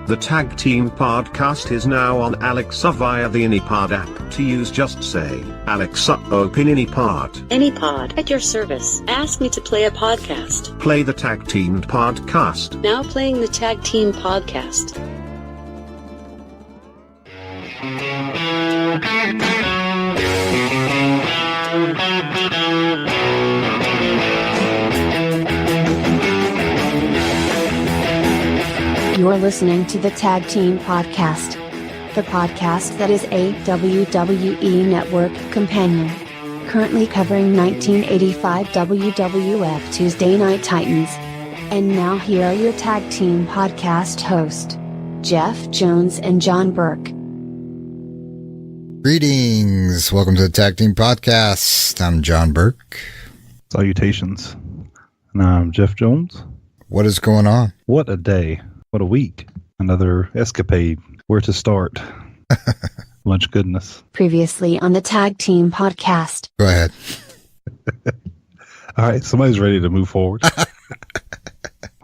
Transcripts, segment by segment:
The Tag Team Podcast is now on Alexa via the AnyPod app. To use, just say, Alexa, open AnyPod. AnyPod at your service. Ask me to play a podcast. Play the Tag Team Podcast. Now playing the Tag Team Podcast. You're listening to the Tag Team Podcast, the podcast that is a WWE Network companion. Currently covering 1985 WWF Tuesday Night Titans. And now here are your Tag Team Podcast hosts, Jeff Jones and John Burke. Greetings, welcome to the Tag Team Podcast. I'm John Burke. Salutations. And I'm Jeff Jones. What is going on? What a day. What a week. Another escapade. Where to start? Much goodness. Previously on the Tag Team Podcast. Go ahead. All right, somebody's ready to move forward.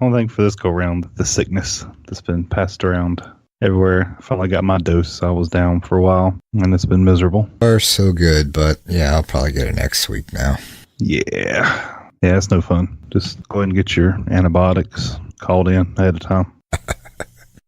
Only thing for this go around, the sickness that's been passed around everywhere. I finally got my dose. I was down for a while, and it's been miserable. Are so good, but yeah, I'll probably get it next week now. Yeah, it's no fun. Just go ahead and get your antibiotics called in ahead of time.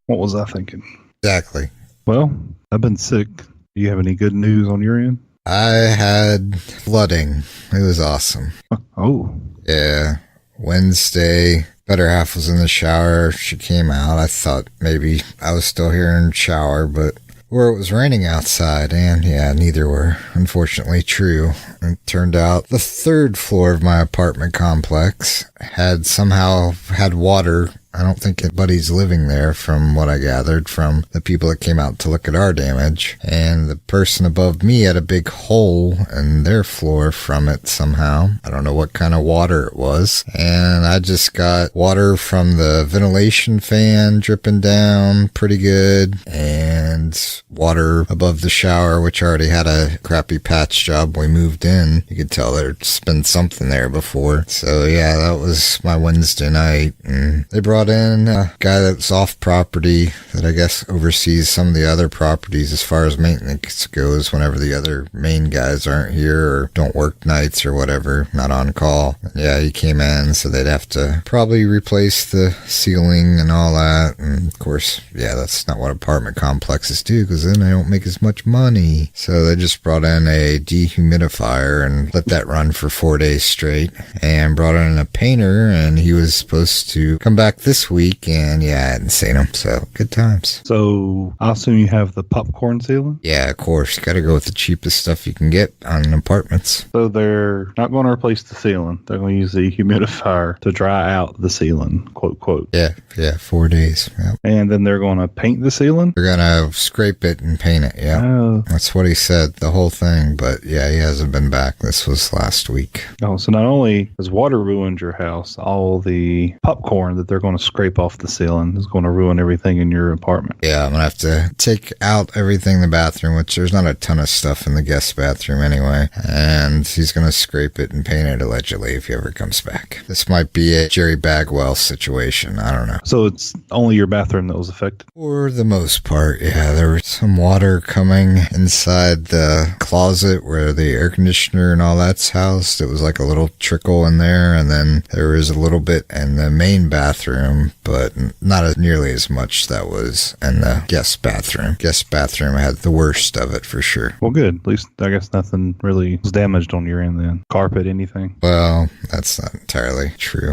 What was I thinking? Exactly. Well, I've been sick. Do you have any good news on your end? I had flooding. It was awesome. Oh. Yeah. Wednesday, better half was in the shower. She came out. I thought maybe I was still here in the shower, but where it was raining outside, and yeah, neither were unfortunately true. It turned out the third floor of my apartment complex had somehow had water. I don't think anybody's living there from what I gathered from the people that came out to look at our damage. And the person above me had a big hole in their floor from it somehow. I don't know what kind of water it was. And I just got water from the ventilation fan dripping down pretty good. And water above the shower, which already had a crappy patch job when we moved in. You could tell there's been something there before. So yeah, that was my Wednesday night. And they brought in a guy that's off property that I guess oversees some of the other properties as far as maintenance goes whenever the other main guys aren't here or don't work nights or whatever, not on call. And yeah, he came in, so they'd have to probably replace the ceiling and all that. And of course, yeah, that's not what apartment complexes do, because then they don't make as much money. So they just brought in a dehumidifier and let that run for 4 days straight, and brought in a painter, and he was supposed to come back this week, and yeah, I hadn't seen him, so good times. So I assume you have the popcorn ceiling? Yeah, of course. Gotta go with the cheapest stuff you can get on apartments. So they're not going to replace the ceiling. They're going to use the humidifier to dry out the ceiling, quote, quote. Yeah, 4 days. Yep. And then they're going to paint the ceiling? They're gonna scrape it and paint it, yeah. Oh. That's what he said, the whole thing, but yeah, he hasn't been back. This was last week. Oh, so not only has water ruined your house, all the popcorn that they're going to scrape off the ceiling is going to ruin everything in your apartment. Yeah, I'm going to have to take out everything in the bathroom, which there's not a ton of stuff in the guest bathroom anyway. And he's going to scrape it and paint it allegedly if he ever comes back. This might be a Jerry Bagwell situation. I don't know. So it's only your bathroom that was affected? For the most part, yeah. There was some water coming inside the closet where the air conditioner and all that's housed. It was like a little trickle in there, and then there was a little bit in the main bathroom, but not as nearly as much that was in the guest bathroom. Guest bathroom had the worst of it for sure. Well, good. At least I guess nothing really was damaged on your end then. Carpet, anything? Well, that's not entirely true.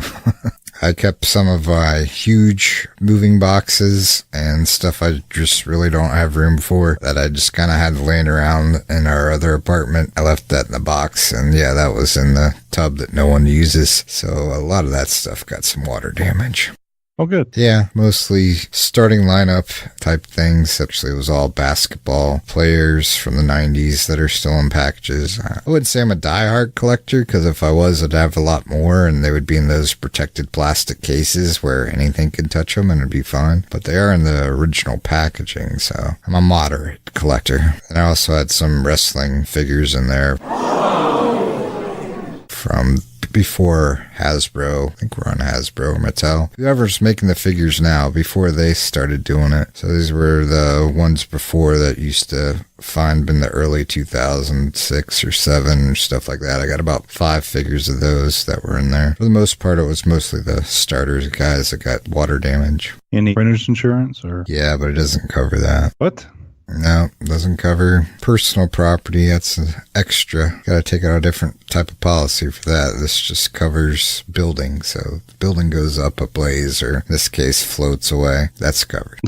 I kept some of my huge moving boxes and stuff I just really don't have room for that I just kind of had laying around in our other apartment. I left that in the box, and yeah, that was in the tub that no one uses. So a lot of that stuff got some water damage. Oh, good. Yeah, mostly starting lineup type things. Actually, it was all basketball players from the 90s that are still in packages. I wouldn't say I'm a diehard collector, because if I was, I'd have a lot more, and they would be in those protected plastic cases where anything could touch them and it'd be fine. But they are in the original packaging, so I'm a moderate collector. And I also had some wrestling figures in there from before Hasbro. I think we're on Hasbro or Mattel. Whoever's making the figures now, before they started doing it. So these were the ones before that used to find in the early 2006 or 7 or stuff like that. I got about 5 figures of those that were in there. For the most part, it was mostly the starters, guys that got water damage. Any renter's insurance or? Yeah, but it doesn't cover that. What? No, it doesn't cover personal property. That's an extra. Got to take out a different type of policy for that. This just covers building. So the building goes up ablaze, or in this case, floats away. That's covered.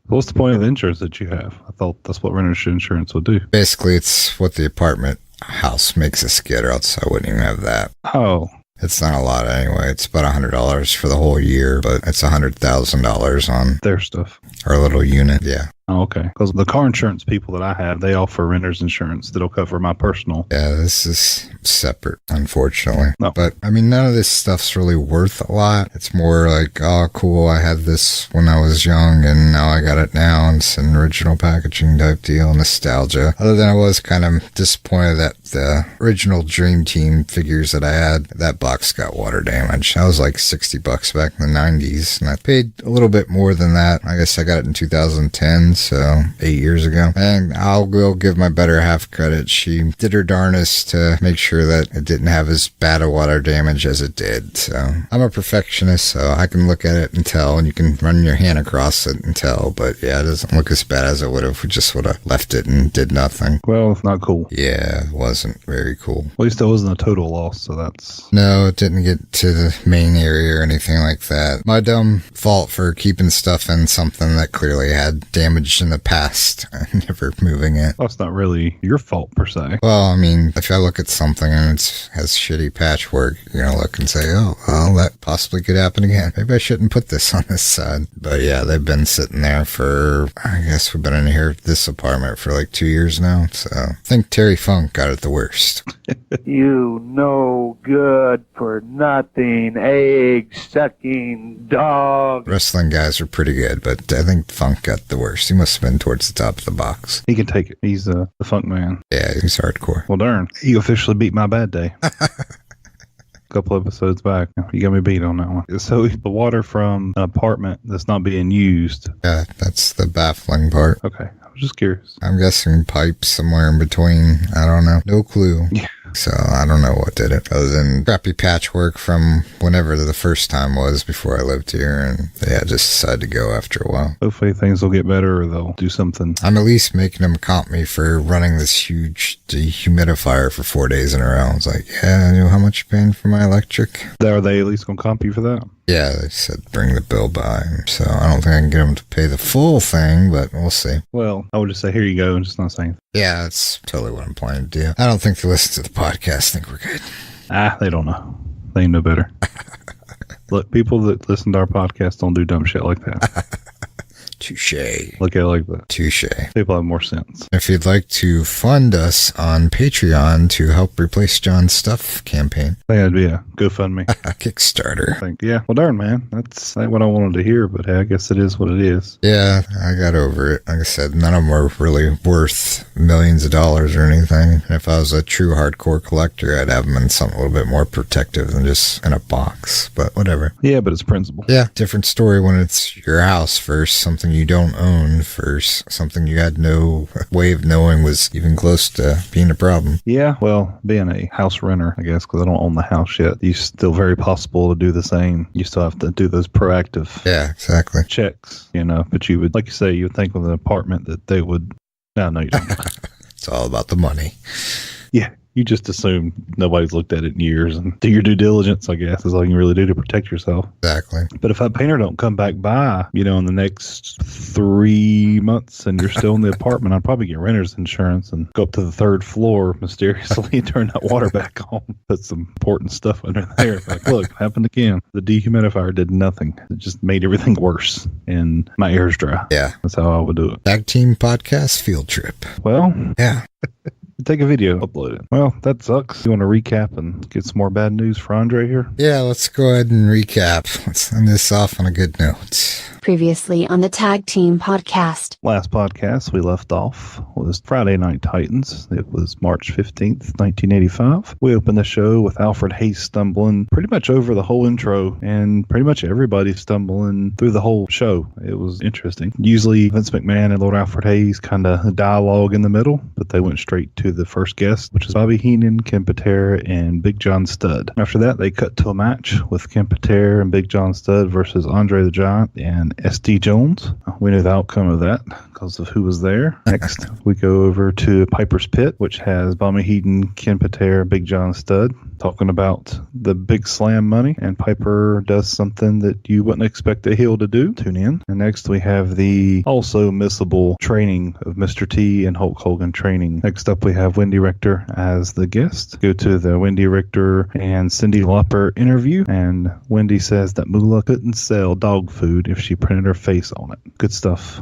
What's the point of the insurance that you have? I thought that's what renter's insurance would do. Basically, it's what the apartment house makes us get, or else I wouldn't even have that. Oh. It's not a lot anyway. It's about $100 for the whole year, but it's $100,000 on their stuff. Our little unit. Yeah. Oh, okay. Because the car insurance people that I have, they offer renter's insurance that'll cover my personal. Yeah, this is separate, unfortunately. No. But, I mean, none of this stuff's really worth a lot. It's more like, oh, cool, I had this when I was young, and now I got it now. And it's an original packaging type deal, nostalgia. Other than I was kind of disappointed that the original Dream Team figures that I had, that box got water damage. That was like $60 back in the 90s, and I paid a little bit more than that. I guess I got it in 2010, so 8 years ago. And I'll give my better half credit. She did her darnest to make sure that it didn't have as bad a water damage as it did. So I'm a perfectionist, so I can look at it and tell, and you can run your hand across it and tell. But yeah, it doesn't look as bad as it would have if we just would have left it and did nothing. Well, it's not cool. Yeah, it wasn't very cool. At least it wasn't a total loss, so that's... No, it didn't get to the main area or anything like that. My dumb fault for keeping stuff in something that clearly had damage in the past and never moving it. Well, it's not really your fault, per se. Well, I mean, if I look at something and it has shitty patchwork, you're going to look and say, oh, well, that possibly could happen again. Maybe I shouldn't put this on this side. But yeah, they've been sitting there for, I guess we've been in here, this apartment for like 2 years now. So I think Terry Funk got it the worst. You no good for nothing, egg-sucking dog. Wrestling guys are pretty good, but I think Funk got the worst. He must have been towards the top of the box. He can take it. He's the funk man. Yeah, he's hardcore. Well, darn. You officially beat my bad day. A couple episodes back. You got me beat on that one. So the water from an apartment that's not being used. Yeah, that's the baffling part. Okay. I was just curious. I'm guessing pipes somewhere in between. I don't know. No clue. Yeah. So I don't know what did it, other than crappy patchwork from whenever the first time was before I lived here, and yeah, just decided to go after a while. Hopefully things will get better, or they'll do something. I'm at least making them comp me for running this huge dehumidifier for 4 days in a row. I was like, yeah, I know how much you're paying for my electric. Are they at least going to comp you for that? Yeah, they said bring the bill by. So I don't think I can get them to pay the full thing, but we'll see. Well, I would just say, here you go, and just not saying. Yeah, that's totally what I'm planning to do. I don't think they listen to the podcast think we're good. They don't know. They know better. Look, people that listen to our podcast don't do dumb shit like that. Touche. Look at it like that. Touche. People have more sense. If you'd like to fund us on Patreon to help replace John's stuff campaign. I think that'd be a GoFundMe. Kickstarter. I think, yeah. Well, darn, man. That's not what I wanted to hear, but hey, I guess it is what it is. Yeah, I got over it. Like I said, none of them are really worth millions of dollars or anything. And if I was a true hardcore collector, I'd have them in something a little bit more protective than just in a box. But whatever. Yeah, but it's principle. Yeah, different story when it's your house first, something you don't own first, something you had no way of knowing was even close to being a problem. Yeah, well, being a house renter, I guess, because I don't own the house yet, it's still very possible to do the same. You still have to do those proactive exactly checks, but you would, like you say, you would think with an apartment that they would, no, you don't. It's all about the money. Yeah. You just assume nobody's looked at it in years and do your due diligence, I guess, is all you can really do to protect yourself. Exactly. But if that painter don't come back by, in the next 3 months and you're still in the apartment, I'd probably get renter's insurance and go up to the 3rd floor mysteriously and turn that water back on. Put some important stuff under there. Like, look, happened again. The dehumidifier did nothing. It just made everything worse and my air's dry. Yeah. That's how I would do it. TagTeam Podcast field trip. Well. Yeah. Take a video, upload it. Well, that sucks. You want to recap and get some more bad news for Andre here? Yeah, let's go ahead and recap. Let's end this off on a good note. Previously on the Tag Team Podcast. Last podcast we left off was Friday Night Titans. It was March 15th, 1985. We opened the show with Alfred Hayes stumbling pretty much over the whole intro and pretty much everybody stumbling through the whole show. It was interesting. Usually Vince McMahon and Lord Alfred Hayes kind of dialogue in the middle, but they went straight to the first guest, which is Bobby Heenan, Ken Patera, and Big John Studd. After that, they cut to a match with Ken Patera and Big John Studd versus Andre the Giant and SD Jones. We knew the outcome of that because of who was there. Next, we go over to Piper's Pit, which has Bobby Heenan, Ken Patera, Big John Studd talking about the big slam money, and Piper does something that you wouldn't expect a heel to do. Tune in. And next we have the also missable training of Mr. T and Hulk Hogan training. Next up we have Wendy Richter as the guest. Go to the Wendy Richter and Cyndi Lauper interview, and Wendy says that Moolah couldn't sell dog food if she printed her face on it. Good stuff.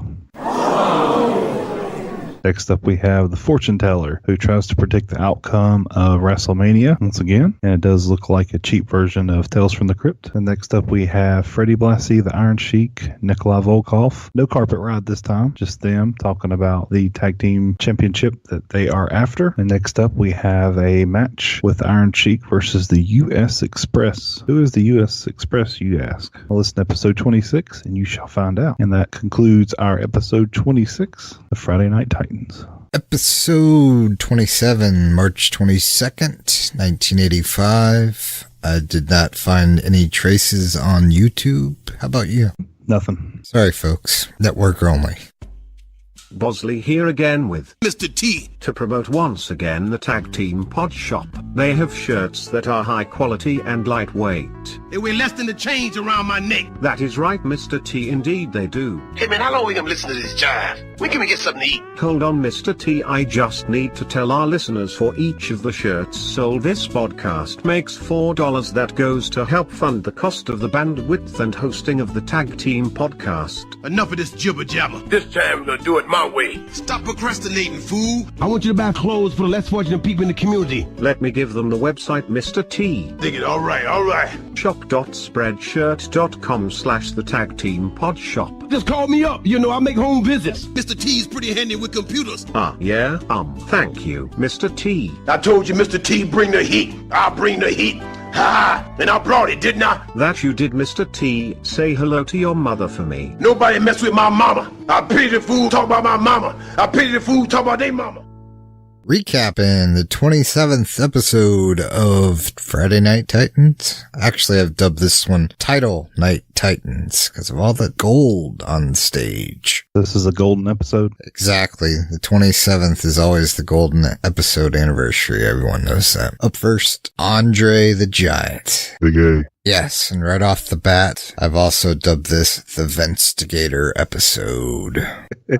Next up, we have the fortune teller who tries to predict the outcome of WrestleMania once again, and it does look like a cheap version of Tales from the Crypt. And next up, we have Freddie Blassie, the Iron Sheik, Nikolai Volkov. No carpet ride this time, just them talking about the tag team championship that they are after. And next up, we have a match with Iron Sheik versus the U.S. Express. Who is the U.S. Express, you ask? Well, listen to episode 26, and you shall find out. And that concludes our episode 26 of Friday Night Titans. Episode 27, March 22nd, 1985. I did not find any traces on YouTube. How about you? Nothing. Sorry, folks. Network only. Bosley here again with Mr. T. To promote once again the Tag Team Pod Shop. They have shirts that are high quality and lightweight. They weigh less than the chains around my neck. That is right, Mr. T, indeed they do. Hey man, how long we gonna listen to this jive? When can we get something to eat? Hold on, Mr. T, I just need to tell our listeners for each of the shirts sold this podcast makes $4 that goes to help fund the cost of the bandwidth and hosting of the Tag Team Podcast. Enough of this jibber jabber. This time we're gonna do it my way. Stop procrastinating, fool. I want you to buy clothes for the less fortunate people in the community. Let me give them the website, Mr. T. Dig it, all right. Shop.spreadshirt.com/the Tag Team Pod Shop. Just call me up. You know, I make home visits. Mr. T's pretty handy with computers. Yeah? Thank you, Mr. T. I told you, Mr. T, bring the heat. I'll bring the heat. Ha! And I brought it, didn't I? That you did, Mr. T. Say hello to your mother for me. Nobody mess with my mama. I pity the fool talk about my mama. I pity the fool talk about their mama. Recapping the 27th episode of Friday Night Titans. Actually, I've dubbed this one Title Night Titans because of all the gold on stage. This is a golden episode. Exactly. The 27th is always the golden episode anniversary. Everyone knows that. Up first, Andre the Giant. Big A. Yes, and right off the bat, I've also dubbed this the Ventigator episode.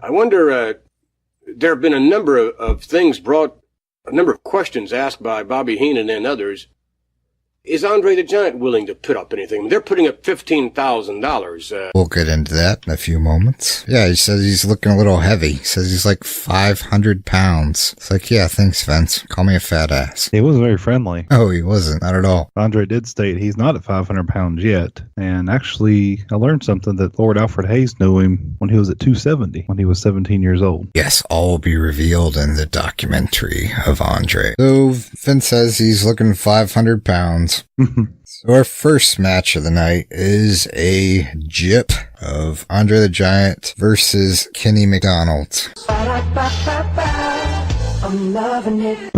I wonder, there have been a number of things brought, a number of questions asked by Bobby Heenan and others. Is Andre the Giant willing to put up anything? They're putting up $15,000. We'll get into that in a few moments. Yeah, he says he's looking a little heavy. He says he's like 500 pounds. It's like, yeah, thanks, Vince. Call me a fat ass. He wasn't very friendly. Oh, he wasn't. Not at all. Andre did state he's not at 500 pounds yet. And actually, I learned something that Lord Alfred Hayes knew him when he was at 270, when he was 17 years old. Yes, all will be revealed in the documentary of Andre. So, Vince says he's looking 500 pounds. So our first match of the night is a jip of Andre the Giant versus Kenny McDonald. I'm loving it.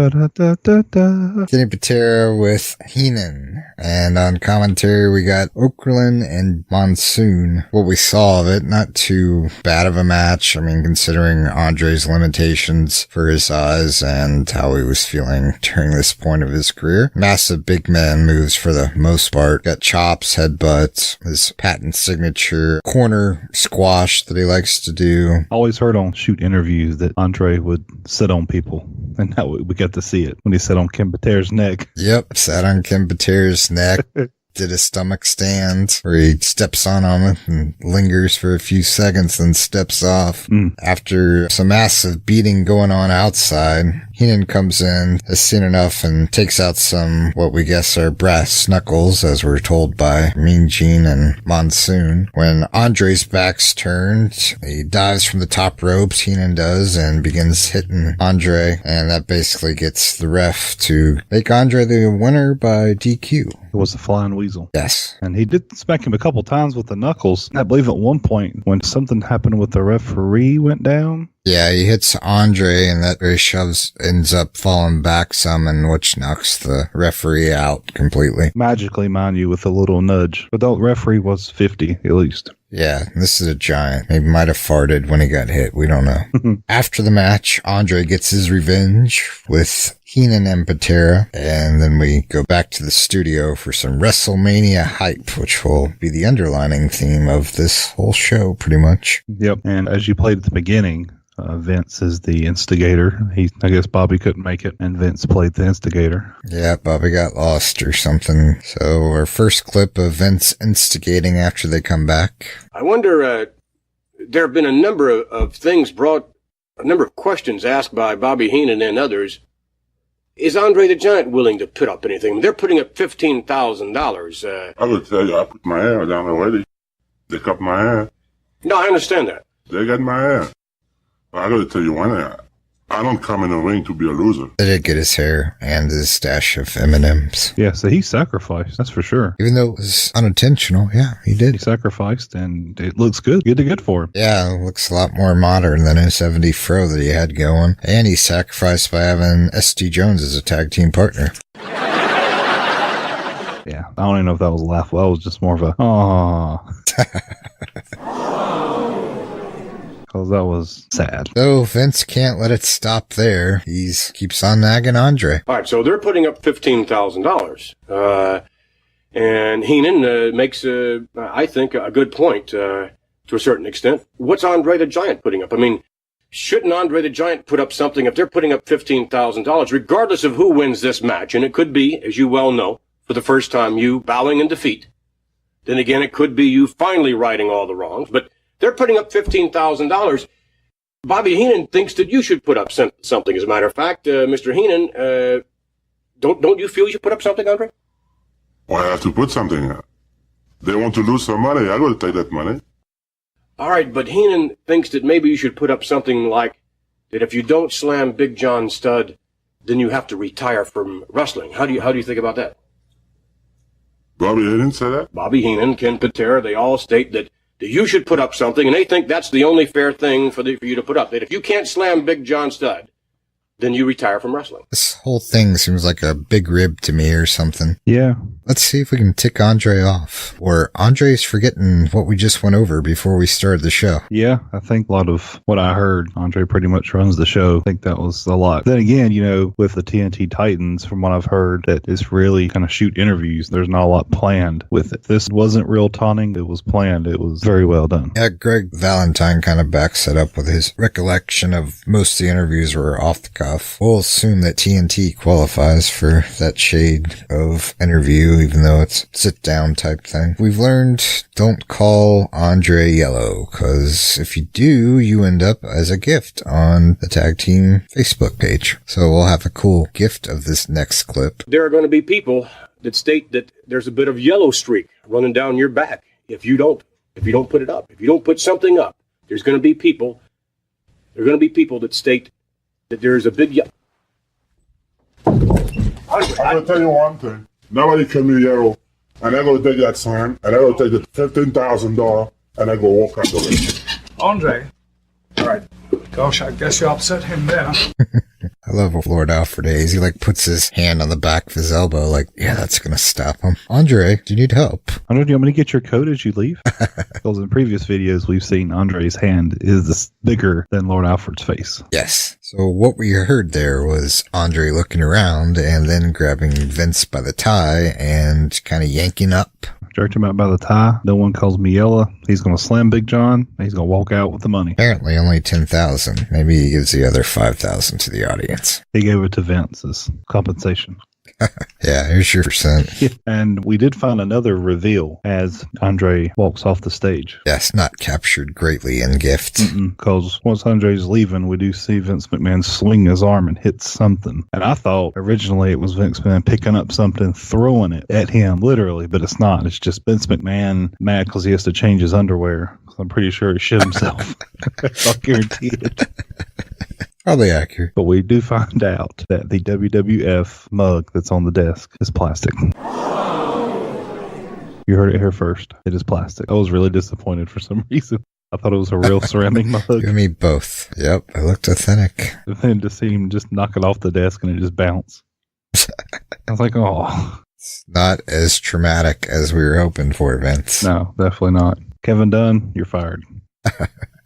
Kenny Patera with Heenan. And on commentary, we got Okerlund and Monsoon. What we saw of it, not too bad of a match. I mean, considering Andre's limitations for his size and how he was feeling during this point of his career. Massive big man moves for the most part. Got chops, headbutts, his patent signature corner squash that he likes to do. Always heard on shoot interviews that Andre would sit on people. And now we got to see it when he sat on Ken Patera's neck. Yep, sat on Ken Patera's neck. Did a stomach stand where he steps on him and lingers for a few seconds, then steps off. After some massive beating going on outside, Heenan comes in, has seen enough, and takes out some, what we guess are brass knuckles, as we're told by Mean Gene and Monsoon. When Andre's back's turned, he dives from the top ropes, Heenan does, and begins hitting Andre, and that basically gets the ref to make Andre the winner by DQ. It was a flying weasel. Yes. And he did smack him a couple times with the knuckles. I believe at one point when something happened with the referee went down. Yeah, he hits Andre and that very ends up falling back some, and which knocks the referee out completely. Magically, mind you, with a little nudge. But the referee was 50 at least. Yeah, this is a giant. Maybe might have farted when he got hit. We don't know. After the match, Andre gets his revenge with Heenan and Patera, and then we go back to the studio for some WrestleMania Hype, which will be the underlining theme of this whole show, pretty much. Yep, and as you played at the beginning, Vince is the instigator. I guess Bobby couldn't make it, and Vince played the instigator. Yeah, Bobby got lost or something. So our first clip of Vince instigating after they come back. I wonder, there have been a number of things brought, a number of questions asked by Bobby Heenan and others. Is Andre the Giant willing to put up anything? They're putting up $15,000. I would tell you, I put my hair down already. They cut my hair. No, I understand that. They got my hair. I gotta tell you one thing. I don't come in the ring to be a loser. They did get his hair and his stash of M&Ms. Yeah, so he sacrificed, that's for sure. Even though it was unintentional, yeah, he did. He sacrificed, and it looks good. Good for him. Yeah, it looks a lot more modern than his 70 fro that he had going. And he sacrificed by having S.D. Jones as a tag team partner. Yeah, I don't even know if that was laughable. That was just more of a, aww. Because that was sad. So Vince can't let it stop there. He keeps on nagging Andre. All right, so they're putting up $15,000. And Heenan makes, I think, a good point to a certain extent. What's Andre the Giant putting up? I mean, shouldn't Andre the Giant put up something if they're putting up $15,000, regardless of who wins this match? And it could be, as you well know, for the first time, you bowing in defeat. Then again, it could be you finally righting all the wrongs. But they're putting up $15,000. Bobby Heenan thinks that you should put up something. As a matter of fact, Mr. Heenan, don't you feel you should put up something, Andre? Well, I have to put something. They want to lose some money. I got to take that money. All right, but Heenan thinks that maybe you should put up something like that if you don't slam Big John Studd, then you have to retire from wrestling. How do you think about that? Bobby Heenan said that? Bobby Heenan, Ken Patera, they all state that you should put up something, and they think that's the only fair thing for you to put up. That if you can't slam Big John Studd, then you retire from wrestling. This whole thing seems like a big rib to me or something. Yeah. Let's see if we can tick Andre off. Or Andre's forgetting what we just went over before we started the show. Yeah, I think a lot of what I heard, Andre pretty much runs the show. I think that was a lot. Then again, with the TNT Titans, from what I've heard, that it's really kind of shoot interviews. There's not a lot planned with it. This wasn't real taunting. It was planned. It was very well done. Yeah, Greg Valentine kind of backs it up with his recollection of most of the interviews were off the cuff. We'll assume that TNT qualifies for that shade of interview, even though it's sit-down type thing. We've learned don't call Andre yellow, because if you do, you end up as a gift on the Tag Team Facebook page. So we'll have a cool gift of this next clip. There are going to be people that state that there's a bit of yellow streak running down your back if you don't put it up. If you don't put something up, there's going to be people that state that there's a big yellow. I'm going to tell you one thing. Nobody can be yellow. And I'm going to take that sign, and I'm going to take the $15,000, and I go walk out the way. Andre. All right. Gosh, I guess you upset him there. I love Lord Alfred Hayes. He puts his hand on the back of his elbow yeah, that's going to stop him. Andre, do you need help? Andre, do you want me to get your coat as you leave? Because in previous videos, we've seen Andre's hand is bigger than Lord Alfred's face. Yes. So what we heard there was Andre looking around and then grabbing Vince by the tie and kind of yanking up. Jerked him out by the tie. No one calls me yellow. He's going to slam Big John. He's going to walk out with the money. Apparently only $10,000. Maybe he gives the other $5,000 to the audience. He gave it to Vince as compensation. Yeah, here's your percent. Yeah, and we did find another reveal as Andre walks off the stage. Yes, not captured greatly in gifts. Because once Andre's leaving, we do see Vince McMahon swing his arm and hit something. And I thought originally it was Vince McMahon picking up something, throwing it at him, literally, but it's not. It's just Vince McMahon mad because he has to change his underwear. I'm pretty sure he shit himself. I'll guarantee it. Probably accurate. But we do find out that the WWF mug that's on the desk is plastic. You heard it here first. It is plastic. I was really disappointed for some reason. I thought it was a real ceramic mug. You me both. Yep, it looked authentic. And then to see him just knock it off the desk and it just bounce. I was like, oh. It's not as traumatic as we were hoping for, Vince. No, definitely not. Kevin Dunn, you're fired.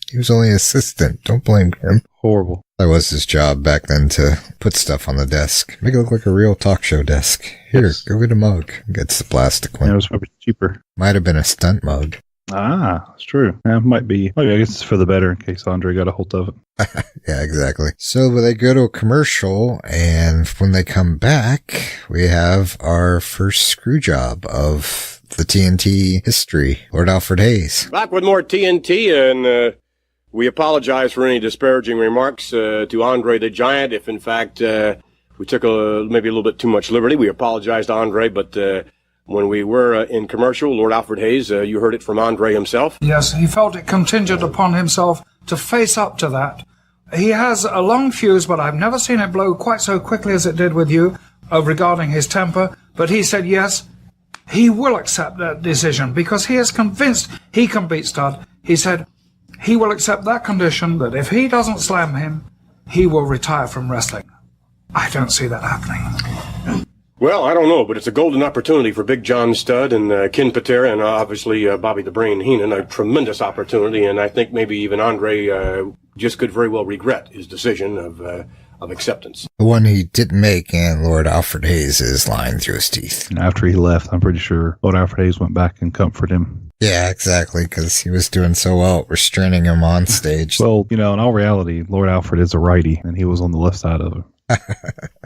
He was only assistant. Don't blame him. Horrible. That was his job back then, to put stuff on the desk. Make it look like a real talk show desk. Here, go get a mug. Gets the plastic one. Yeah, it was probably cheaper. Might have been a stunt mug. Ah, it's true. Yeah, it might be. I guess it's for the better in case Andre got a hold of it. Yeah, exactly. So they go to a commercial, and when they come back, we have our first screw job of the TNT history. Lord Alfred Hayes. Back with more TNT, and we apologize for any disparaging remarks to Andre the Giant. If, in fact, we took maybe a little bit too much liberty, we apologize to Andre, but when we were in commercial, Lord Alfred Hayes, you heard it from Andre himself. Yes, he felt it contingent upon himself to face up to that. He has a long fuse, but I've never seen it blow quite so quickly as it did with you regarding his temper. But he said, yes, he will accept that decision because he is convinced he can beat Stud. He said he will accept that condition that if he doesn't slam him, he will retire from wrestling. I don't see that happening. Well, I don't know, but it's a golden opportunity for Big John Studd and Ken Patera and obviously Bobby the Brain Heenan, a tremendous opportunity, and I think maybe even Andre just could very well regret his decision of acceptance. The one he didn't make, and Lord Alfred Hayes is lying through his teeth. And after he left, I'm pretty sure Lord Alfred Hayes went back and comforted him. Yeah, exactly, because he was doing so well at restraining him on stage. Well, in all reality, Lord Alfred is a righty, and he was on the left side of it.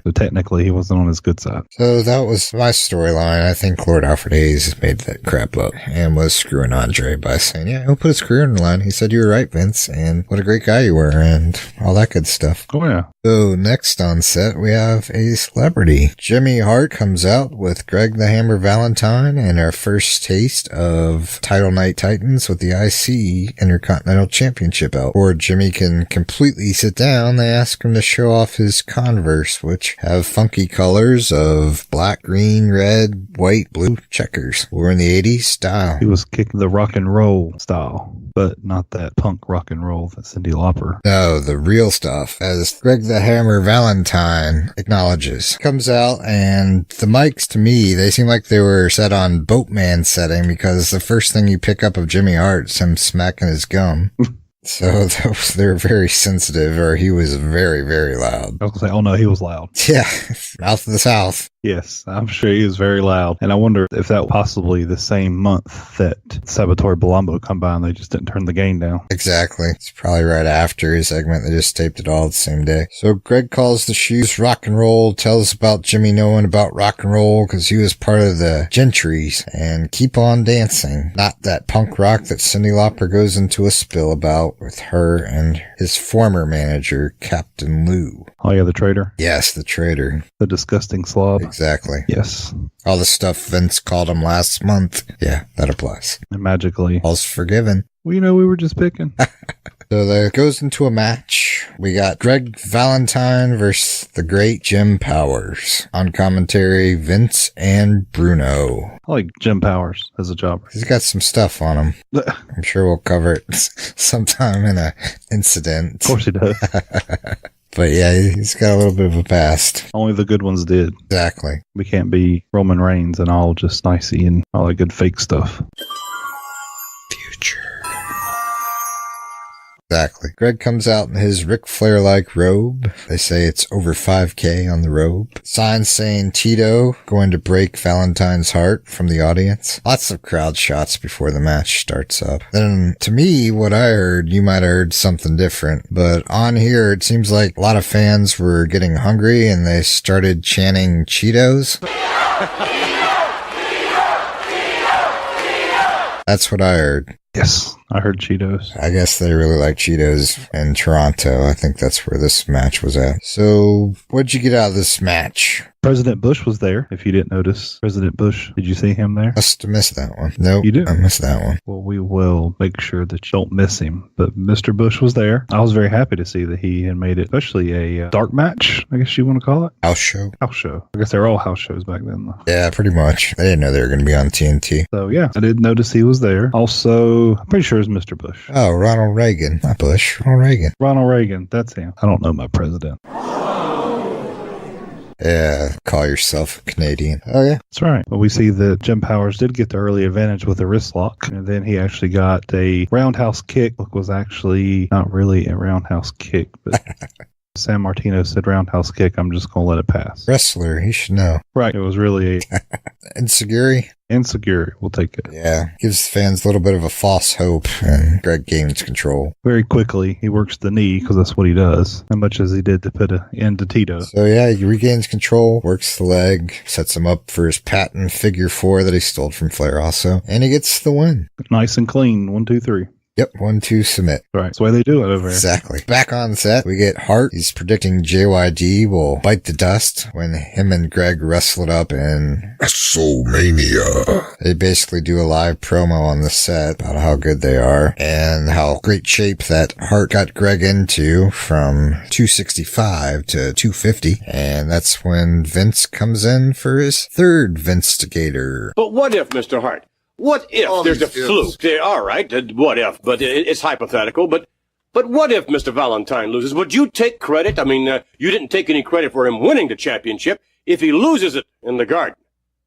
So technically, he wasn't on his good side. So that was my storyline. I think Lord Alfred Hayes made that crap up and was screwing Andre by saying, yeah, he'll put his career on the line. He said, you were right, Vince, and what a great guy you were, and all that good stuff. Oh, yeah. So next on set, we have a celebrity. Jimmy Hart comes out with Greg the Hammer Valentine and our first taste of Title Night Titans with the IC Intercontinental Championship belt. Before Jimmy can completely sit down, they ask him to show off his Converse, which have funky colors of black, green, red, white, blue checkers. We're in the 80s style. He was kicking the rock and roll style, but not that punk rock and roll that Cyndi Lauper. No, the real stuff, as Greg the Hammer Valentine acknowledges. Comes out, and the mics, to me, they seem like they were set on Boatman setting, because the first thing you pick up of Jimmy Hart is him smacking his gum. So they're very sensitive, or he was very, very loud. I was going to say, oh no, he was loud. Yeah, mouth of the South. Yes, I'm sure he was very loud. And I wonder if that was possibly the same month that Salvatore Palumbo come by and they just didn't turn the gain down. Exactly. It's probably right after his segment. They just taped it all the same day. So Greg calls the shoes rock and roll, tells about Jimmy knowing about rock and roll because he was part of the Gentrys, and keep on dancing. Not that punk rock that Cyndi Lauper goes into a spill about with her and his former manager, Captain Lou. Oh yeah, the traitor? Yes, the traitor. The disgusting slob. Exactly. Yes. All the stuff Vince called him last month. Yeah, that applies. And magically. All's forgiven. We were just picking. So that goes into a match. We got Greg Valentine versus the great Jim Powers. On commentary, Vince and Bruno. I like Jim Powers as a jobber. He's got some stuff on him. I'm sure we'll cover it sometime in an incident. Of course he does. But yeah, he's got a little bit of a past. Only the good ones did. Exactly. We can't be Roman Reigns and all just nicey and all that good fake stuff. Future. Exactly. Greg comes out in his Ric Flair-like robe. They say it's over 5K on the robe. Signs saying Tito going to break Valentine's heart from the audience. Lots of crowd shots before the match starts up. Then, to me, what I heard, you might have heard something different, but on here, it seems like a lot of fans were getting hungry and they started chanting Cheetos. That's what I heard. Yes, I heard Cheetos. I guess they really like Cheetos in Toronto. I think that's where this match was at. So, what'd you get out of this match? President Bush was there, if you didn't notice. President Bush, did you see him there? Must have missed that one. Nope, you did? I missed that one. Well, we will make sure that you don't miss him. But Mr. Bush was there. I was very happy to see that he had made it, especially a dark match, I guess you want to call it. House show. House show. I guess they were all house shows back then, though. Yeah, pretty much. They didn't know they were going to be on TNT. So, yeah, I did notice he was there. Also, I'm pretty sure it's Mr. Bush. Oh, Ronald Reagan. Not Bush. Ronald Reagan. Ronald Reagan. That's him. I don't know my president. Yeah, call yourself a Canadian. Oh, yeah. That's right. But we see that Jim Powers did get the early advantage with a wrist lock, and then he actually got a roundhouse kick. It was actually not really a roundhouse kick, but San Martino said roundhouse kick. I'm just going to let it pass. Wrestler, he should know. Right. It was really a... Insecurity? Insecurity. We'll take it. Yeah. Gives fans a little bit of a false hope, and Greg gains control. Very quickly, he works the knee, because that's what he does, as much as he did to put an end to Tito. So, yeah, he regains control, works the leg, sets him up for his patent figure 4 that he stole from Flair also, and he gets the win. Nice and clean. 1, 2, 3. Yep, 1-2 submit. Right, that's the way they do it over there. Exactly. Back on set, we get Hart. He's predicting JYD will bite the dust when him and Greg wrestle it up in WrestleMania. They basically do a live promo on the set about how good they are and how great shape that Hart got Greg into from 265 to 250. And that's when Vince comes in for his third Vinstigator. But what if, Mr. Hart? What if there's a fluke? All right, what if? But it's hypothetical. But what if Mr. Valentine loses? Would you take credit? I mean, you didn't take any credit for him winning the championship. If he loses it in the Garden,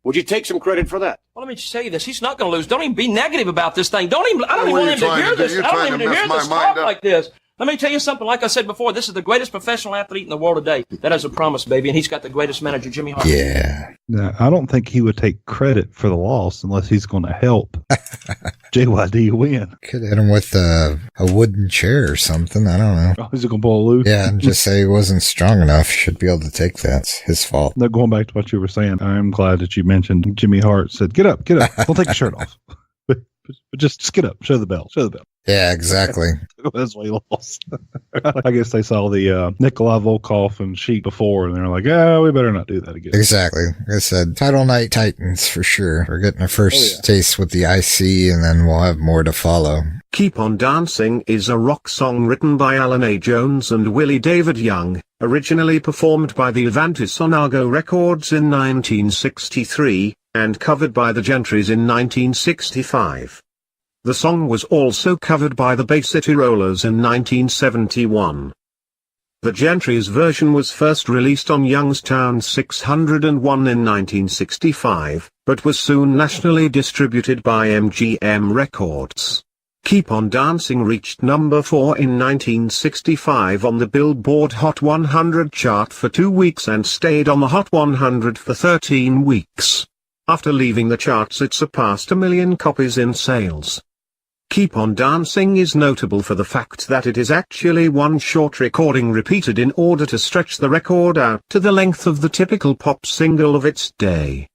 would you take some credit for that? Well, let me just tell you this. He's not going to lose. Don't even be negative about this thing. I don't even want him to hear this. I don't even want to hear this talk like this. Let me tell you something. Like I said before, this is the greatest professional athlete in the world today. That is a promise, baby. And he's got the greatest manager, Jimmy Hart. Yeah. Now, I don't think he would take credit for the loss unless he's going to help JYD win. Could hit him with a wooden chair or something. I don't know. Oh, is it going to pull loose? Yeah, and just say he wasn't strong enough. Should be able to take that. It's his fault. Now, going back to what you were saying, I'm glad that you mentioned Jimmy Hart said, get up. Don't take your shirt off. But just get up. Show the belt. Yeah, exactly. That's why he lost. I guess they saw the Nikolai Volkov and Sheik before, and they're like, we better not do that again. Exactly. Like I said, Title Night Titans for sure. We're getting a first taste with the IC, and then we'll have more to follow. Keep On Dancing is a rock song written by Alan A. Jones and Willie David Young, originally performed by the Avantis on Argo Records in 1963, and covered by the Gentrys in 1965. The song was also covered by the Bay City Rollers in 1971. The Gentrys version was first released on Youngstown 601 in 1965, but was soon nationally distributed by MGM Records. Keep On Dancing reached number 4 in 1965 on the Billboard Hot 100 chart for 2 weeks and stayed on the Hot 100 for 13 weeks. After leaving the charts, it surpassed 1 million copies in sales. Keep On Dancing is notable for the fact that it is actually one short recording repeated in order to stretch the record out to the length of the typical pop single of its day.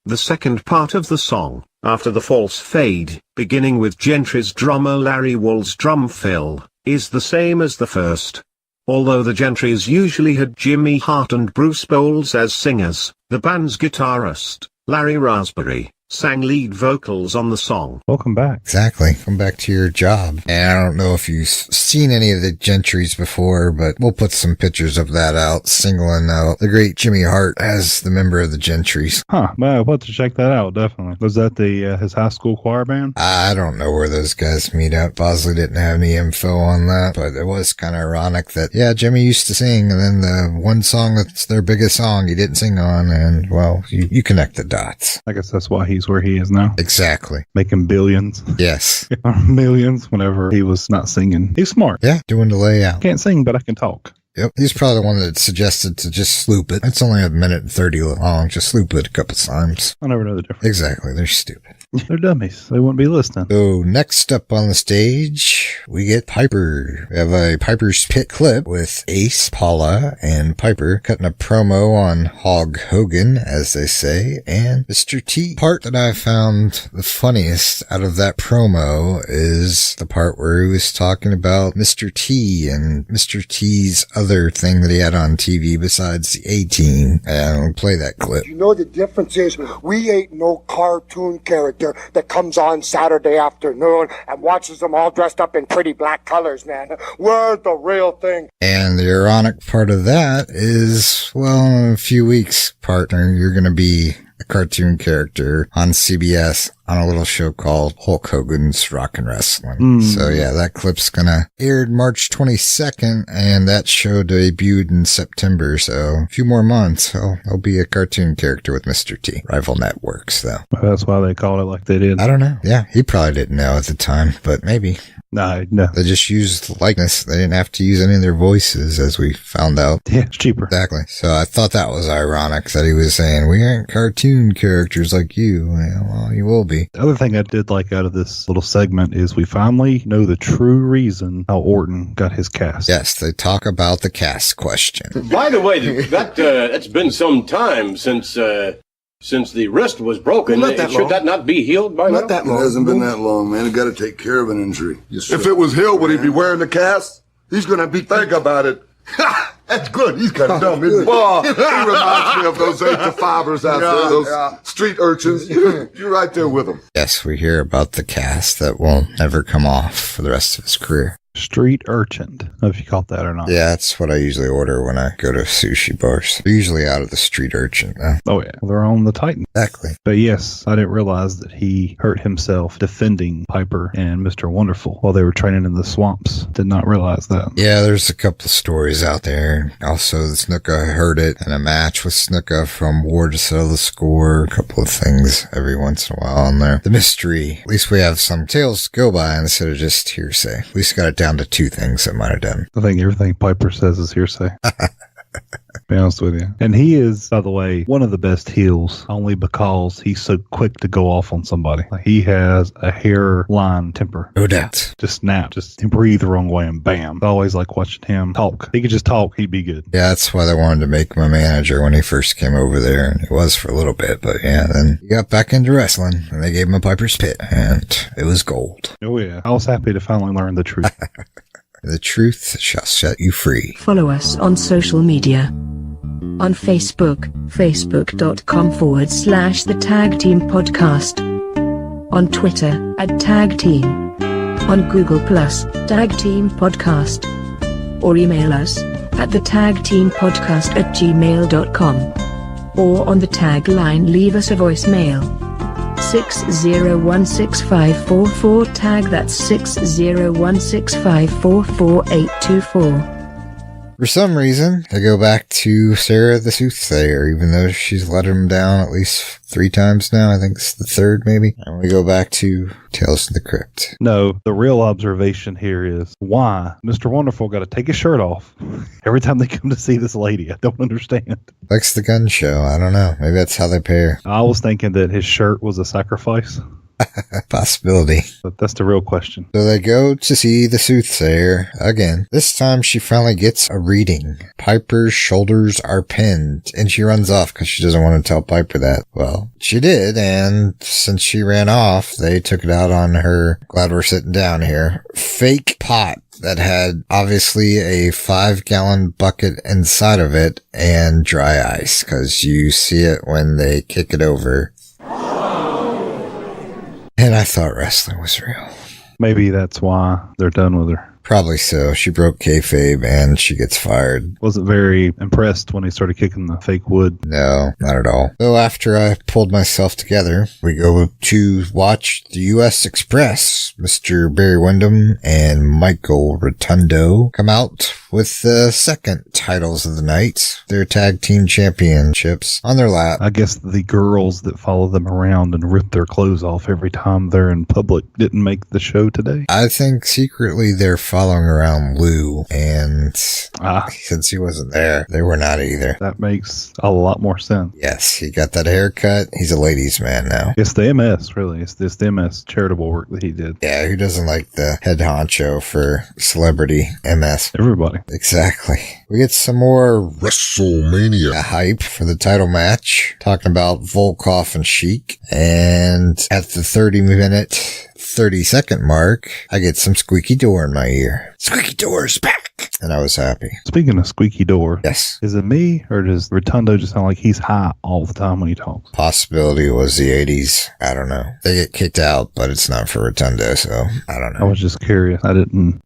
The second part of the song, after the false fade, beginning with Gentry's drummer Larry Wall's drum fill, is the same as the first. Although the Gentrys usually had Jimmy Hart and Bruce Bowles as singers, the band's guitarist, Larry Raspberry, sang lead vocals on the song. Welcome back. Exactly. Come back to your job. And I don't know if you've seen any of the Gentrys before, but we'll put some pictures of that out, singling out the great Jimmy Hart as the member of the Gentrys. Huh. Well, we'll have to check that out, definitely. Was that his high school choir band? I don't know where those guys meet up. Bosley didn't have any info on that, but it was kind of ironic that, Jimmy used to sing, and then the one song that's their biggest song he didn't sing on, and, well, you connect the dots. I guess that's why he he's where he is now. Exactly. Making billions. Yes. Millions whenever he was not singing. He's smart. Yeah, doing the layout. Can't sing, but I can talk. Yep. He's probably the one that suggested to just loop it. It's only 1:30 long. Just loop it a couple times. I never know the difference. Exactly. They're stupid. They're dummies. They wouldn't be listening. So next up on the stage, we get Piper. We have a Piper's Pit clip with Ace, Paula, and Piper cutting a promo on Hulk Hogan, as they say, and Mr. T. Part that I found the funniest out of that promo is the part where he was talking about Mr. T and Mr. T's other thing that he had on TV besides the A-Team. And we'll play that clip. You know the difference is we ain't no cartoon character that comes on Saturday afternoon and watches them all dressed up in pretty black colors, man. We're the real thing. And the ironic part of that is, well, in a few weeks, partner, you're going to be a cartoon character on CBS on a little show called Hulk Hogan's Rockin' Wrestling. So yeah, that clip's gonna aired March 22nd, and that show debuted in September, so a few more months. I'll be a cartoon character with Mr. T. Rival networks, though. Well, that's why they called it like they did. I don't know. Yeah, he probably didn't know at the time, but maybe. No. They just used likeness. They didn't have to use any of their voices, as we found out. Yeah, it's cheaper. Exactly. So I thought that was ironic that he was saying, we aren't cartoon characters like you. Well, you will be. The other thing I did like out of this little segment is we finally know the true reason how Orton got his cast. Yes, they talk about the cast question. By the way, that's been some time since the wrist was broken. Should that not be healed by now? Not that long. It hasn't been that long, man. You got to take care of an injury. If it was healed, would he be wearing the cast? He's going to be think about it. That's good. He's kind of dumb, isn't he? Well, he reminds me of those 8-to-5ers out there, those street urchins. You're right there with them. Yes, we hear about the cast that will never come off for the rest of his career. Street urchin. I don't know if you caught that or not. Yeah, that's what I usually order when I go to sushi bars. They're usually out of the street urchin. Oh, yeah. They're on the Titan. Exactly. But yes, I didn't realize that he hurt himself defending Piper and Mr. Wonderful while they were training in the swamps. Did not realize that. Yeah, there's a couple of stories out there. Also, Snuka heard it in a match with Snuka from War to Settle the Score. A couple of things every once in a while on there. The mystery. At least we have some tales to go by instead of just hearsay. At least got it down to 2 things that might have done. I think everything Piper says is hearsay. Be honest with you. And he is, by the way, one of the best heels only because he's so quick to go off on somebody. Like, he has a hairline temper. No doubt. Just snap. Just breathe the wrong way and bam. I always like watching him talk. He could just talk. He'd be good. Yeah, that's why they wanted to make him a manager when he first came over there. And he was for a little bit. But yeah, then he got back into wrestling and they gave him a Piper's Pit and it was gold. Oh yeah. I was happy to finally learn the truth. The truth shall set you free. Follow us on social media. On Facebook, facebook.com/the Tag Team Podcast. On Twitter, @TagTeam. On Google+, Tag Team Podcast. Or email us at thetagteampodcast@gmail.com. Or on the tagline, leave us a voicemail. 6016544 tag, that's 60165448824. For some reason, I go back to Sarah the Soothsayer, even though she's let him down at least 3 times now. I think it's the 3rd, maybe. And we go back to Tales from the Crypt. No, the real observation here is why Mr. Wonderful got to take his shirt off every time they come to see this lady. I don't understand. Likes the gun show. I don't know. Maybe that's how they pay her. I was thinking that his shirt was a sacrifice. Possibility. But that's the real question. So they go to see the Soothsayer again. This time she finally gets a reading. Piper's shoulders are pinned, and she runs off because she doesn't want to tell Piper that. Well, she did, and since she ran off, they took it out on her. Glad we're sitting down here. Fake pot that had obviously a 5-gallon bucket inside of it and dry ice, because you see it when they kick it over. And I thought wrestling was real. Maybe that's why they're done with her. Probably so. She broke kayfabe and she gets fired. Wasn't very impressed when he started kicking the fake wood. No, not at all. So after I pulled myself together, we go to watch the U.S. Express. Mr. Barry Windham and Michael Rotundo come out with the second titles of the night, their tag team championships on their lap. I guess the girls that follow them around and rip their clothes off every time they're in public didn't make the show today. I think secretly they're following around Lou, and since he wasn't there, they were not either. That makes a lot more sense. Yes, he got that haircut. He's a ladies' man now. It's the MS, really. It's this MS charitable work that he did. Yeah, who doesn't like the head honcho for celebrity MS? Everybody. Exactly. We get some more WrestleMania hype for the title match, talking about Volkov and Sheik. And at the 30-minute, 30-second mark, I get some squeaky door in my ear. Squeaky door's back! And I was happy. Speaking of squeaky door, yes. Is it me, or does Rotundo just sound like he's high all the time when he talks? Possibility was the 80s. I don't know. They get kicked out, but it's not for Rotundo, so I don't know. I was just curious. I didn't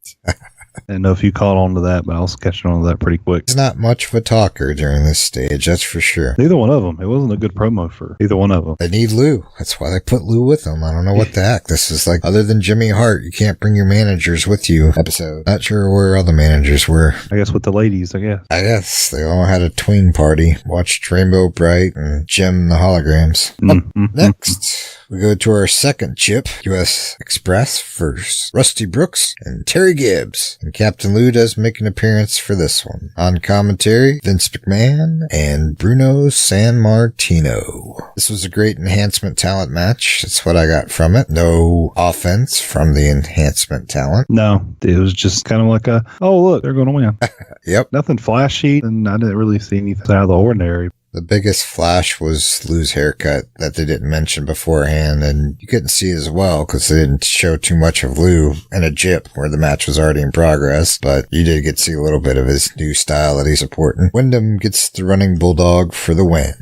know if you caught on to that, but I was catching on to that pretty quick. He's not much of a talker during this stage, that's for sure. Neither one of them. It wasn't a good promo for either one of them. They need Lou. That's why they put Lou with them. I don't know what the heck. This is like, other than Jimmy Hart, you can't bring your managers with you episode. Not sure where all the managers were. I guess with the ladies, I guess. They all had a tween party. Watched Rainbow Bright and Jim the Holograms. Next, we go to our second chip, US Express versus Rusty Brooks and Terry Gibbs. And Captain Lou does make an appearance for this one. On commentary, Vince McMahon and Bruno Sammartino. This was a great enhancement talent match. That's what I got from it. No offense from the enhancement talent. No, it was just kind of like oh look, they're going to win. Yep. Nothing flashy, and I didn't really see anything out of the ordinary. The biggest flash was Lou's haircut that they didn't mention beforehand, and you couldn't see as well because they didn't show too much of Lou in a jip where the match was already in progress, but you did get to see a little bit of his new style that he's supporting. Wyndham gets the running bulldog for the win.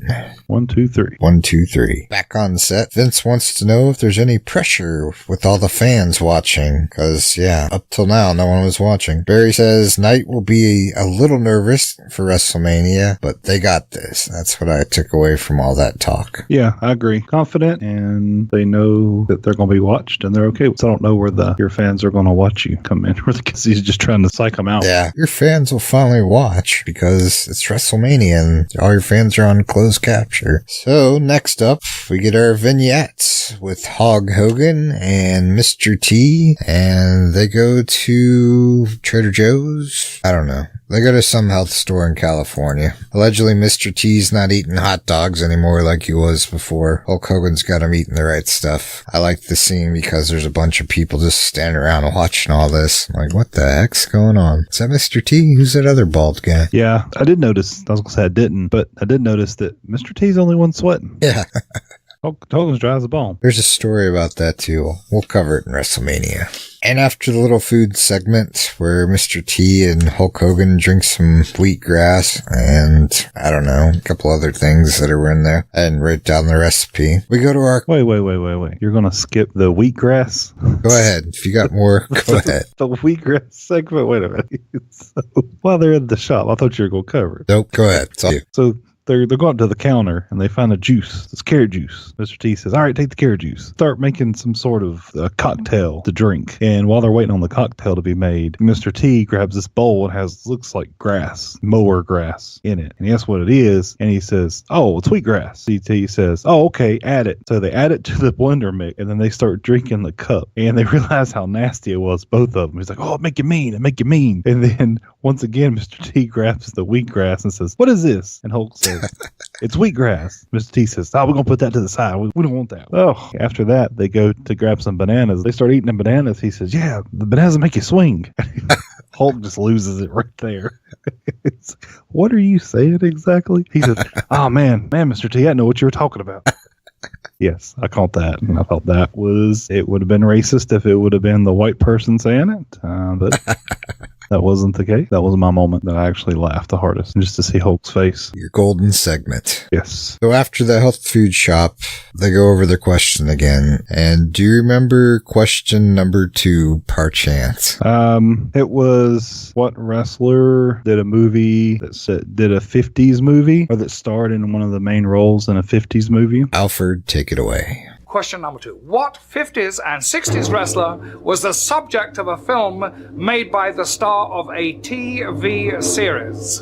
1, 2, 3. 1, 2, 3. Back on set, Vince wants to know if there's any pressure with all the fans watching, because, up till now, no one was watching. Barry says Knight will be a little nervous for WrestleMania, but they got this. That's what I took away from all that talk. Yeah, I agree. Confident, and they know that they're going to be watched, and they're okay. So I don't know where your fans are going to watch you come in, because he's just trying to psych them out. Yeah, your fans will finally watch, because it's WrestleMania, and all your fans are on closed capture. So, next up, we get our vignettes with Hulk Hogan and Mr. T, and they go to Trader Joe's. I don't know. They go to some health store in California. Allegedly, Mr. T's not eating hot dogs anymore like he was before. Hulk Hogan's got him eating the right stuff. I like the scene because there's a bunch of people just standing around and watching all this. I'm like, what the heck's going on? Is that Mr. T? Who's that other bald guy? Yeah, I did notice. I was going to say I didn't, but I did notice that Mr. T's the only one sweating. Yeah. Hogan's dry as a bone. There's a story about that too. We'll cover it in WrestleMania. And after the little food segment where Mr. T and Hulk Hogan drink some wheatgrass and, I don't know, a couple other things that are in there. I didn't write down the recipe. We go to our... Wait. You're going to skip the wheatgrass? Go ahead. If you got more, go ahead. The wheatgrass segment? Wait a minute. So, while they're in the shop, I thought you were going to cover it. Nope, go ahead. It's all you. So... They're going to the counter and they find a juice. It's carrot juice. Mr. T says, all right, take the carrot juice. Start making some sort of cocktail to drink. And while they're waiting on the cocktail to be made, Mr. T grabs this bowl and looks like grass, mower grass in it. And he asks what it is. And he says, oh, it's wheatgrass. CT says, oh, okay, add it. So they add it to the blender mix and then they start drinking the cup. And they realize how nasty it was, both of them. He's like, oh, it make you mean. And then once again, Mr. T grabs the wheatgrass and says, what is this? And Hulk says, it's wheatgrass. Mr. T says, we're going to put that to the side. We don't want that. Oh, after that, they go to grab some bananas. They start eating the bananas. He says, yeah, the bananas make you swing. Hulk just loses it right there. What are you saying exactly? He says, oh, man, Mr. T, I know what you were talking about. Yes, I caught that. And I thought it would have been racist if it would have been the white person saying it. But that wasn't the case. That was my moment that I actually laughed the hardest, just to see Hulk's face. Your golden segment. Yes. So after the health food shop, they go over the question again. And do you remember question number 2, par chance? It was what wrestler did a movie did a 50s movie, or that starred in one of the main roles in a 50s movie? Alfred, take it away. Question number 2. What 50s and 60s wrestler was the subject of a film made by the star of a TV series?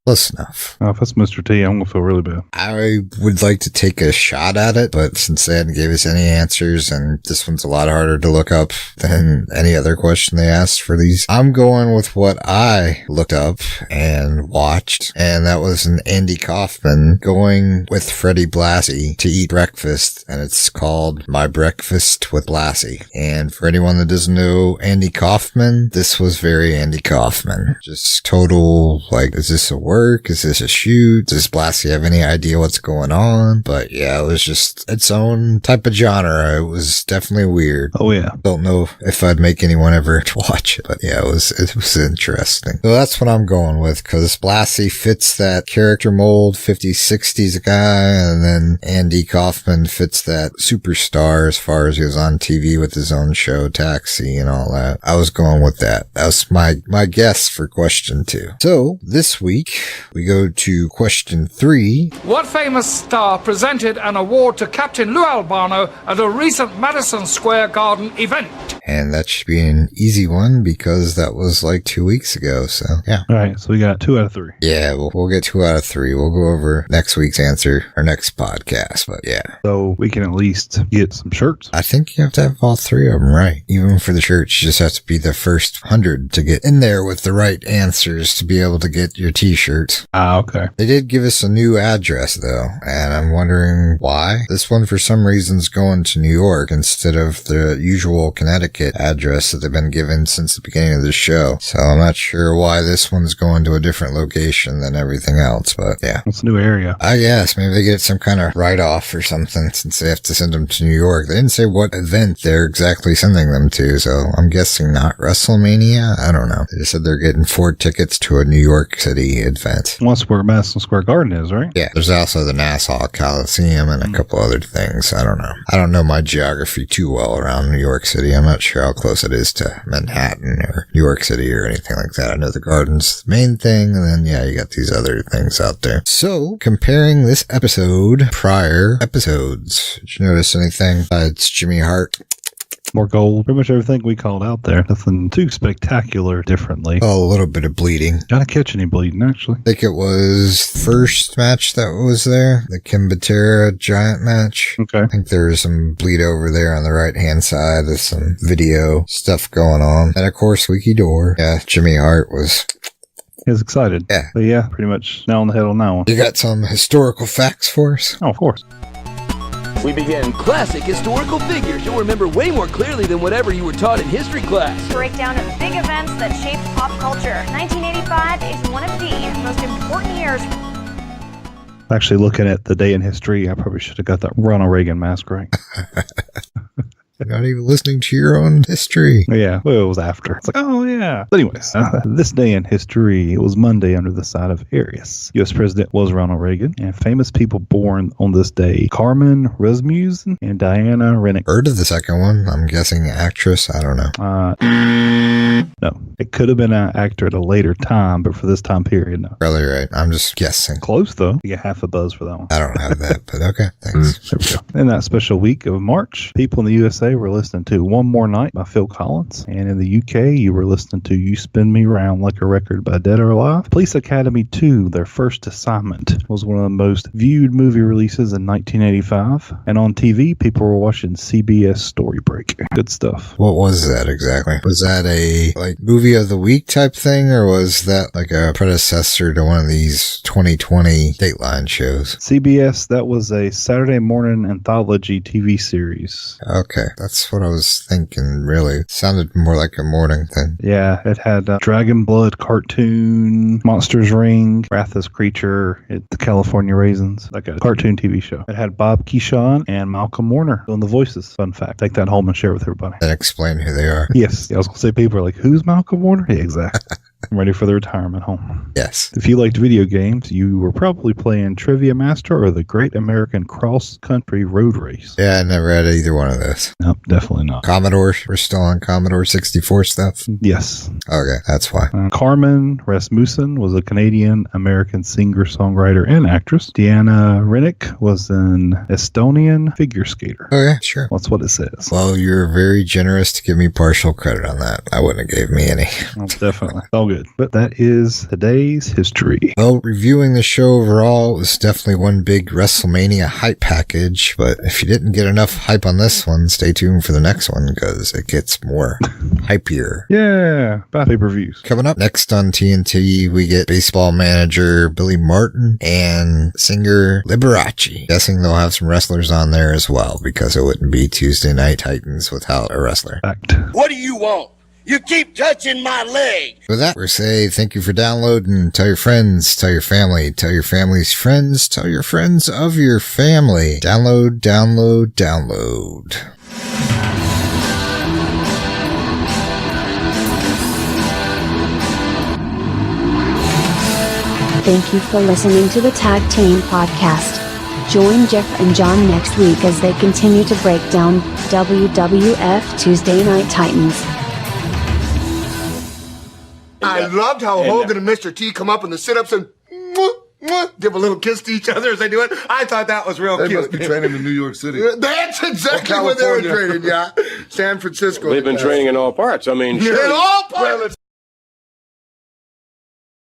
Close enough. If that's Mr. T, I'm going to feel really bad. I would like to take a shot at it, but since they hadn't gave us any answers, and this one's a lot harder to look up than any other question they asked for these, I'm going with what I looked up and watched, and that was an Andy Kaufman going with Freddie Blassie to eat breakfast, and it's called My Breakfast with Blassie. And for anyone that doesn't know Andy Kaufman, this was very Andy Kaufman. Just total, like, is this a work? Is this a shoot? Does Blassie have any idea what's going on? But yeah, it was just its own type of genre. It was definitely weird. Oh yeah. Don't know if I'd make anyone ever watch it, but yeah, it was interesting. So that's what I'm going with, because Blassie fits that character mold, 50s, 60s guy, and then Andy Kaufman fits that superstar as far as he was on TV with his own show, Taxi, and all that. I was going with that. That was my guess for question 2. So this week, we go to question 3. What famous star presented an award to Captain Lou Albano at a recent Madison Square Garden event? And that should be an easy one because that was like 2 weeks ago, so yeah. All right, so we got 2 out of 3. Yeah, we'll get 2 out of 3. We'll go over next week's answer, our next podcast, but yeah. So we can at least get some shirts. I think you have to have all 3 of them right. Even for the shirts, you just have to be the first 100 to get in there with the right answers to be able to get your t-shirt. Okay. They did give us a new address though, and I'm wondering why. This one for some reason is going to New York instead of the usual Connecticut address that they've been given since the beginning of the show. So I'm not sure why this one's going to a different location than everything else, but yeah. It's a new area. I guess maybe they get some kind of write-off or something since they have to send them to New York. They didn't say what event they're exactly sending them to, so I'm guessing not WrestleMania. I don't know. They just said they're getting 4 tickets to a New York City event. That's where Madison Square Garden is, right? Yeah. There's also the Nassau Coliseum and a couple other things. I don't know. I don't know my geography too well around New York City. I'm not sure how close it is to Manhattan or New York City or anything like that. I know the Garden's the main thing, and then, yeah, you got these other things out there. So, comparing this episode, prior episodes, did you notice anything besides Jimmy Hart? More gold. Pretty much everything we called out there. Nothing too spectacular differently. Oh, a little bit of bleeding. Didn't catch any bleeding, actually. I think it was the first match that was there. The Kim Batera giant match. Okay. I think there was some bleed over there on the right-hand side. There's some video stuff going on. And of course, Squeaky Door. Yeah, Jimmy Hart was... He was excited. Yeah. But yeah, pretty much nail on the head on that one. You got some historical facts for us? Oh, of course. We begin classic historical figures you'll remember way more clearly than whatever you were taught in history class. Breakdown of big events that shaped pop culture. 1985 is one of the most important years. Actually, looking at the day in history, I probably should have got that Ronald Reagan mask right. You're not even listening to your own history. Yeah, well, it was after. It's like, oh, yeah. But anyways, this day in history, it was Monday under the sign of Aries. U.S. President was Ronald Reagan, and famous people born on this day, Carmen Rasmussen and Diana Rennick. Heard of the second one? I'm guessing actress. I don't know. No. It could have been an actor at a later time, but for this time period, no. Probably right. I'm just guessing. Close, though. You get half a buzz for that one. I don't have that, but okay. Thanks. There we go. In that special week of March, people in the USA were listening to One More Night by Phil Collins. And in the UK, you were listening to You Spin Me Round Like a Record by Dead or Alive. Police Academy 2, their first assignment, was one of the most viewed movie releases in 1985. And on TV, people were watching CBS Story Break. Good stuff. What was that exactly? Was that a movie of the week type thing, or was that like a predecessor to one of these 2020 Dateline shows? CBS, that was a Saturday morning anthology TV series. Okay, that's what I was thinking, really. It sounded more like a morning thing. Yeah, it had Dragon Blood cartoon, Monsters Ring, Wrath's Creature, the California Raisins, like a cartoon TV show. It had Bob Keyshawn and Malcolm Warner doing the voices. Fun fact. Take that home and share it with everybody. Then explain who they are. Yes. I was going to say, people are like, who's Malcolm Warner? Yeah, exactly. ready for the retirement home. Yes. If you liked video games, you were probably playing Trivia Master or the Great American Cross Country Road Race. Yeah, I never had either one of those. Nope, definitely not. Commodore, we're still on Commodore 64 stuff? Yes. Okay, that's why. Carmen Rasmussen was a Canadian-American singer, songwriter, and actress. Deanna Rennick was an Estonian figure skater. Oh, yeah, sure. That's what it says. Well, you're very generous to give me partial credit on that. I wouldn't have gave me any. Well, definitely. All good. But that is today's history. Well, reviewing the show overall, it was definitely one big WrestleMania hype package, but if you didn't get enough hype on this one, stay tuned for the next one because it gets more hypier. Yeah, about pay-per-views. Coming up next on TNT, we get baseball manager Billy Martin and singer Liberace. Guessing they'll have some wrestlers on there as well because it wouldn't be Tuesday Night Titans without a wrestler. Fact. What do you want? You keep touching my leg. With that, we say thank you for downloading. Tell your friends, tell your family, tell your family's friends, tell your friends of your family. Download, download, download. Thank you for listening to the Tag Team Podcast. Join Jeff and John next week as they continue to break down WWF Tuesday Night Titans. I loved how Hogan and Mr. T come up in the sit-ups and give a little kiss to each other as they do it. I thought that was real cute. They must be training in New York City. That's exactly where they were training, yeah. San Francisco. They've been training in all parts. I mean, in all parts.